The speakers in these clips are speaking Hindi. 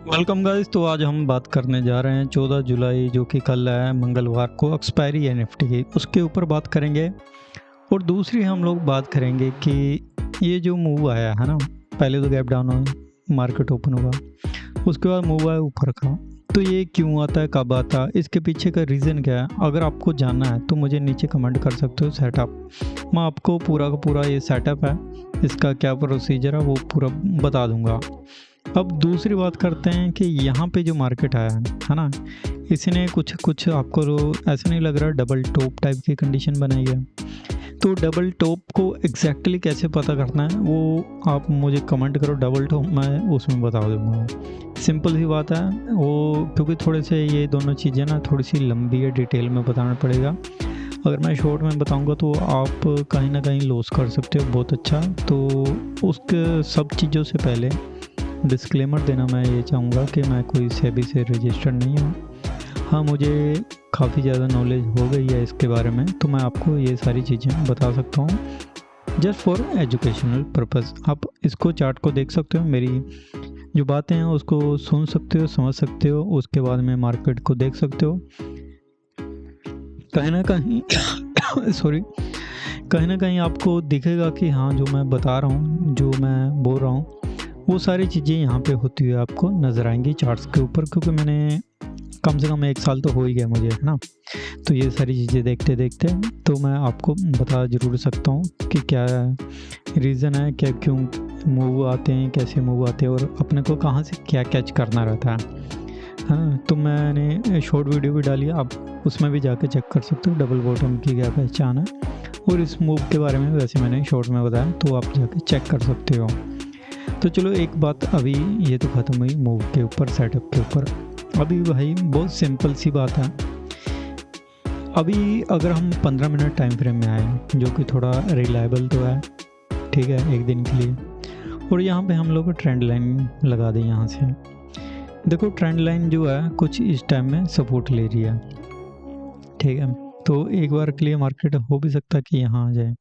Welcome guys. तो आज हम बात करने जा रहे हैं 14 जुलाई जो कि कल है मंगलवार को एक्सपायरी एनएफटी की, उसके ऊपर बात करेंगे। और दूसरी हम लोग बात करेंगे कि ये जो मूव आया है ना, पहले तो गैप डाउन हुआ, मार्केट ओपन हुआ, उसके बाद मूव आया ऊपर का। तो ये क्यों आता है, कब आता है, इसके पीछे का रीज़न क्या है, अगर आपको जानना है तो मुझे नीचे कमेंट कर सकते हो। सेटअप मैं आपको पूरा का पूरा ये सेटअप है, इसका क्या प्रोसीजर है वो पूरा बता दूंगा। अब दूसरी बात करते हैं कि यहाँ पे जो मार्केट आया है ना, इसने कुछ आपको ऐसा नहीं लग रहा डबल टॉप टाइप की कंडीशन बनाई है। तो डबल टॉप को एग्जैक्टली कैसे पता करना है वो आप मुझे कमेंट करो। डबल टॉप मैं उसमें बता दूंगा, सिंपल सी बात है वो, क्योंकि थोड़े से ये दोनों चीज़ें ना थोड़ी सी लंबी है, डिटेल में बताना पड़ेगा। अगर मैं शॉर्ट में बताऊंगा तो आप कहीं ना कहीं लॉस कर सकते हो बहुत अच्छा। तो उसके सब चीज़ों से पहले डिस्क्लेमर देना मैं ये चाहूँगा कि मैं कोई सेबी से रजिस्टर्ड नहीं हूँ। हाँ, मुझे काफ़ी ज़्यादा नॉलेज हो गई है इसके बारे में, तो मैं आपको ये सारी चीज़ें बता सकता हूँ जस्ट फॉर एजुकेशनल पर्पज़। आप इसको चार्ट को देख सकते हो, मेरी जो बातें हैं उसको सुन सकते हो, समझ सकते हो, उसके बाद में मार्केट को देख सकते हो। कहीं ना कहीं सॉरी, कहीं ना कहीं आपको दिखेगा कि हाँ जो मैं बता रहा हूँ, जो मैं बोल रहा हूँ, वो सारी चीज़ें यहाँ पे होती हुई आपको नज़र आएंगी चार्ट्स के ऊपर, क्योंकि मैंने कम से कम 1 साल तो हो ही गया मुझे, है ना। तो ये सारी चीज़ें देखते देखते तो मैं आपको बता ज़रूर सकता हूँ कि क्या रीज़न है, क्या क्यों मूव आते हैं, कैसे मूव आते हैं, और अपने को कहाँ से क्या कैच करना रहता है। हाँ, तो मैंने शॉर्ट वीडियो भी डाली है, आप उसमें भी जाके चेक कर सकते हो डबल बॉटम की क्या पहचान है। और इस मूव के बारे में वैसे मैंने शॉर्ट में बताया, तो आप जाके चेक कर सकते हो। तो चलो एक बात, अभी ये तो ख़त्म हुई मूव के ऊपर, सेटअप के ऊपर। अभी भाई बहुत सिंपल सी बात है। अभी अगर हम 15 मिनट टाइम फ्रेम में आए, जो कि थोड़ा रिलायबल तो है, ठीक है, एक दिन के लिए, और यहाँ पे हम लोग ट्रेंड लाइन लगा दें। यहाँ से देखो ट्रेंड लाइन जो है कुछ इस टाइम में सपोर्ट ले रही है, ठीक है। तो एक बार के लिए मार्केट हो भी सकता है कि यहाँ आ जाए,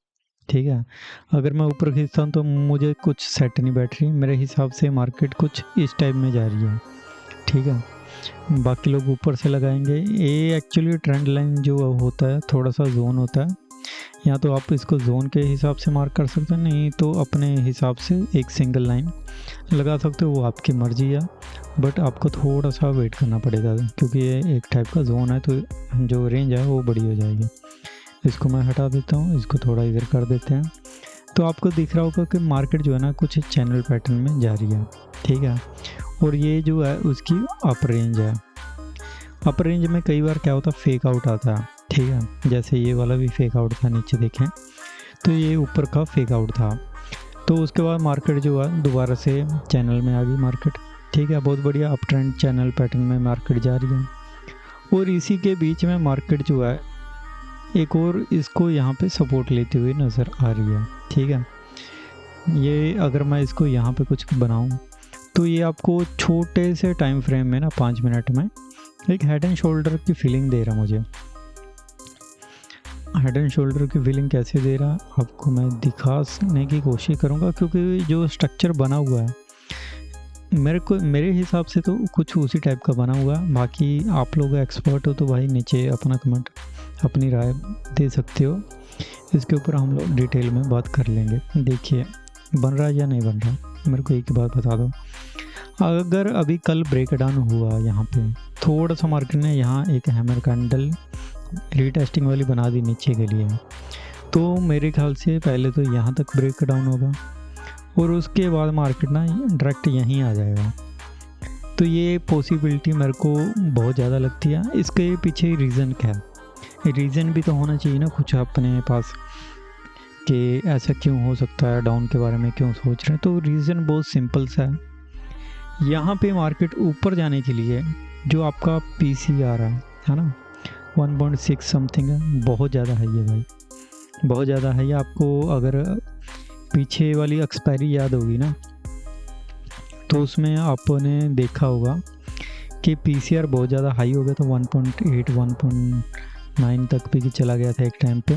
ठीक है। अगर मैं ऊपर खींचता हूँ तो मुझे कुछ सेट नहीं बैठ रही, मेरे हिसाब से मार्केट कुछ इस टाइप में जा रही है, ठीक है। बाकी लोग ऊपर से लगाएंगे। ये एक्चुअली ट्रेंड लाइन जो होता है थोड़ा सा जोन होता है, या तो आप इसको जोन के हिसाब से मार्क कर सकते हैं, नहीं तो अपने हिसाब से एक सिंगल लाइन लगा सकते हो, वो आपकी मर्जी है। बट आपको थोड़ा सा वेट करना पड़ेगा, क्योंकि ये एक टाइप का जोन है, तो जो रेंज है वो बड़ी हो जाएगी। इसको मैं हटा देता हूँ, इसको थोड़ा इधर कर देते हैं। तो आपको दिख रहा होगा कि मार्केट जो है ना कुछ चैनल पैटर्न में जा रही है, ठीक है। और ये जो है उसकी अप रेंज है। अपर रेंज में कई बार क्या होता है, फेक आउट आता है, ठीक है। जैसे ये वाला भी फेक आउट था, नीचे देखें तो ये ऊपर का फेक आउट था। तो उसके बाद मार्केट जो है दोबारा से चैनल में आ गई मार्केट, ठीक है। बहुत बढ़िया अप ट्रेंड चैनल पैटर्न में मार्केट जा रही है। और इसी के बीच में मार्केट जो है एक और इसको यहाँ पे सपोर्ट लेते हुए नज़र आ रही है, ठीक है। ये अगर मैं इसको यहाँ पे कुछ बनाऊँ तो ये आपको छोटे से टाइम फ्रेम में ना 5 मिनट में एक हेड एंड शोल्डर की फीलिंग दे रहा मुझे। हेड एंड शोल्डर की फीलिंग कैसे दे रहा आपको मैं दिखाने की कोशिश करूँगा, क्योंकि जो स्ट्रक्चर बना हुआ है मेरे हिसाब से तो कुछ उसी टाइप का बना हुआ है। बाकी आप लोग एक्सपर्ट हो तो भाई नीचे अपना कमेंट, अपनी राय दे सकते हो। इसके ऊपर हम लोग डिटेल में बात कर लेंगे। देखिए बन रहा है या नहीं बन रहा, मेरे को एक बात बता दो। अगर अभी कल ब्रेक डाउन हुआ, यहाँ पे थोड़ा सा मार्केट ने यहाँ एक हैमर कैंडल रीटेस्टिंग वाली बना दी नीचे के लिए, तो मेरे ख्याल से पहले तो यहाँ तक ब्रेक डाउन होगा और उसके बाद मार्केट ना डायरेक्ट यहीं आ जाएगा। तो ये पॉसिबिलिटी मेरे को बहुत ज़्यादा लगती है। इसके पीछे रीज़न क्या है, रीज़न भी तो होना चाहिए ना कुछ अपने पास, कि ऐसा क्यों हो सकता है, डाउन के बारे में क्यों सोच रहे हैं। तो रीज़न बहुत सिंपल सा है। यहाँ पे मार्केट ऊपर जाने के लिए जो आपका पीसी आ रहा है ना 1.6 समथिंग है, बहुत ज़्यादा है ये भाई, बहुत ज़्यादा है ये। आपको अगर पीछे वाली एक्सपायरी याद होगी ना, तो उसमें आपने देखा होगा कि पीसीआर बहुत ज़्यादा हाई हो गया था, 1.8 1.9 तक भी चला गया था एक टाइम पे।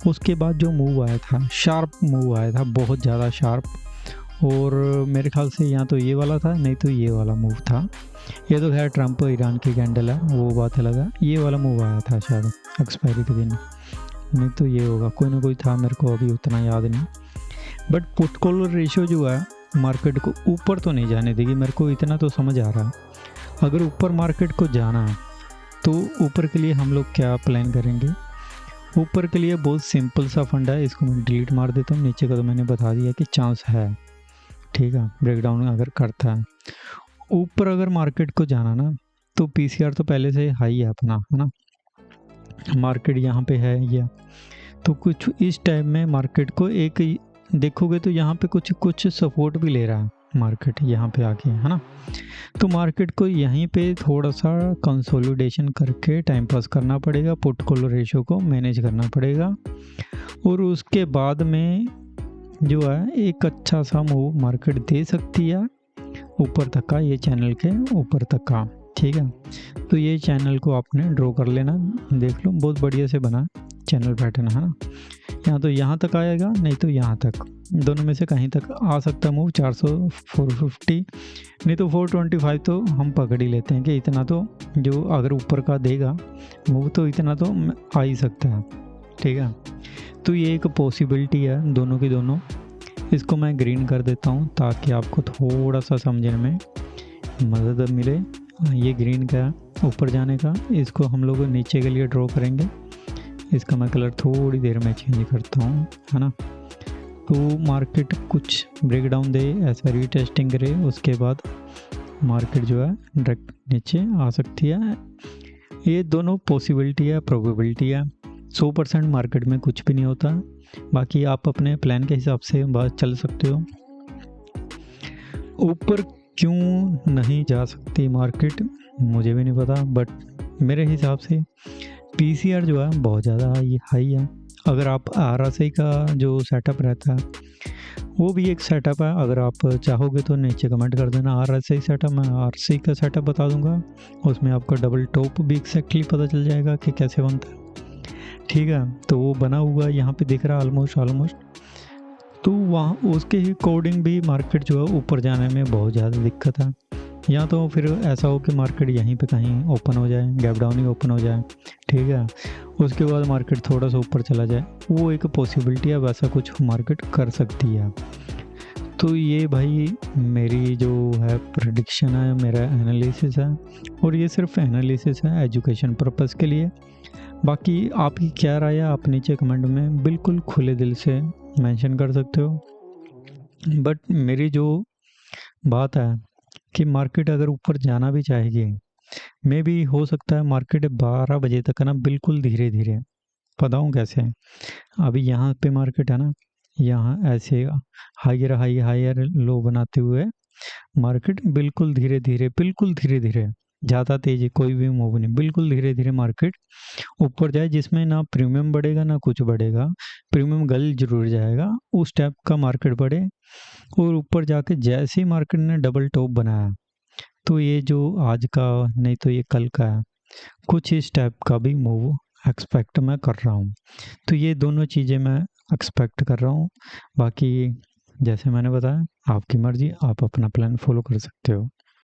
उसके बाद जो मूव आया था, शार्प मूव आया था, बहुत ज़्यादा शार्प, और मेरे ख्याल से या तो ये वाला था, नहीं तो ये वाला मूव था। ये तो खैर ट्रम्प ईरान की कैंडल है, वो बात अलग है। ये वाला मूव आया था शायद एक्सपायरी के दिन, नहीं तो ये होगा, कोई ना कोई था, मेरे को अभी उतना याद नहीं। बट पुट कॉल रेशियो जो है मार्केट को ऊपर तो नहीं जाने देगी, मेरे को इतना तो समझ आ रहा है। अगर ऊपर मार्केट को जाना है तो ऊपर के लिए हम लोग क्या प्लान करेंगे? ऊपर के लिए बहुत सिंपल सा फंडा है, इसको मैं डिलीट मार देता हूँ। नीचे का तो मैंने बता दिया कि चांस है, ठीक है, ब्रेकडाउन अगर करता है। ऊपर अगर मार्केट को जाना ना तो पीसीआर तो पहले से हाई है अपना, है ना, मार्केट यहाँ पे है ये, तो कुछ इस टाइम में मार्केट को एक देखोगे तो यहाँ पे कुछ सपोर्ट भी ले रहा है मार्केट यहाँ पे आके, है ना। तो मार्केट को यहीं पे थोड़ा सा कंसोलिडेशन करके टाइम पास करना पड़ेगा, पुट कॉल रेशियो को मैनेज करना पड़ेगा, और उसके बाद में जो है एक अच्छा सा मूव मार्केट दे सकती है ऊपर तक का, ये चैनल के ऊपर तक का, ठीक है। तो ये चैनल को आपने ड्रॉ कर लेना, देख लो बहुत बढ़िया से बना चैनल पैटर्न, है ना। यहाँ तो यहाँ तक आएगा, नहीं तो यहाँ तक, दोनों में से कहीं तक आ सकता मूव। 400 450 नहीं तो 425 तो हम पकड़ ही लेते हैं कि इतना तो जो अगर ऊपर का देगा मूव तो इतना तो आ ही सकता है, ठीक है। तो ये एक पॉसिबिलिटी है दोनों की दोनों। इसको मैं ग्रीन कर देता हूँ ताकि आपको थोड़ा सा समझने में मदद मिले। ये ग्रीन का ऊपर जाने का, इसको हम लोग नीचे के लिए ड्रॉ करेंगे। इसका मैं कलर थोड़ी देर में चेंज करता हूँ, है ना। तो मार्केट कुछ ब्रेकडाउन दे, ऐसा रीटेस्टिंग करे, उसके बाद मार्केट जो है डायरेक्ट नीचे आ सकती है। ये दोनों पॉसिबिलिटी है, प्रोबेबिलिटी है। 100% मार्केट में कुछ भी नहीं होता, बाकी आप अपने प्लान के हिसाब से बात चल सकते हो। ऊपर क्यों नहीं जा सकती मार्केट मुझे भी नहीं पता, बट मेरे हिसाब से पीसीआर जो है बहुत ज़्यादा हाई है। अगर आप आरएसआई का जो सेटअप रहता है वो भी एक सेटअप है, अगर आप चाहोगे तो नीचे कमेंट कर देना आरएसआई सेटअप, मैं आरएसआई का सेटअप बता दूंगा। उसमें आपका डबल टॉप भी एक्जैक्टली पता चल जाएगा कि कैसे बनता है, ठीक है। तो वो बना हुआ यहाँ पे दिख रहा है ऑलमोस्ट। तो वहाँ उसके अकॉर्डिंग भी मार्केट जो है ऊपर जाने में बहुत ज़्यादा दिक्कत है। या तो फिर ऐसा हो कि मार्केट यहीं पे कहीं ओपन हो जाए, गैप डाउन ही ओपन हो जाए, ठीक है, उसके बाद मार्केट थोड़ा सा ऊपर चला जाए, वो एक पॉसिबिलिटी है, वैसा कुछ मार्केट कर सकती है। तो ये भाई मेरी जो है प्रेडिक्शन है, मेरा एनालिसिस है, और ये सिर्फ एनालिसिस है एजुकेशन पर्पस के लिए। बाकी आपकी क्या राय है आप नीचे कमेंट में बिल्कुल खुले दिल से मेंशन कर सकते हो। बट मेरी जो बात है कि मार्केट अगर ऊपर जाना भी चाहेगी, मे भी हो सकता है मार्केट 12 बजे तक ना बिल्कुल धीरे धीरे, बताऊँ कैसे। अभी यहाँ पे मार्केट है ना, यहाँ ऐसे हायर लो बनाते हुए मार्केट बिल्कुल धीरे धीरे, ज़्यादा तेजी कोई भी मूव नहीं, बिल्कुल धीरे धीरे मार्केट ऊपर जाए, जिसमें ना प्रीमियम बढ़ेगा ना कुछ बढ़ेगा, प्रीमियम गल जरूर जाएगा, उस टाइप का मार्केट बढ़े। और ऊपर जाके जैसे ही मार्केट ने डबल टॉप बनाया तो ये जो आज का नहीं तो ये कल का है, कुछ इस टाइप का भी मूव एक्सपेक्ट मैं कर रहा हूँ। तो ये दोनों चीज़ें मैं एक्सपेक्ट कर रहा हूँ। बाकी जैसे मैंने बताया आपकी मर्ज़ी, आप अपना प्लान फॉलो कर सकते हो।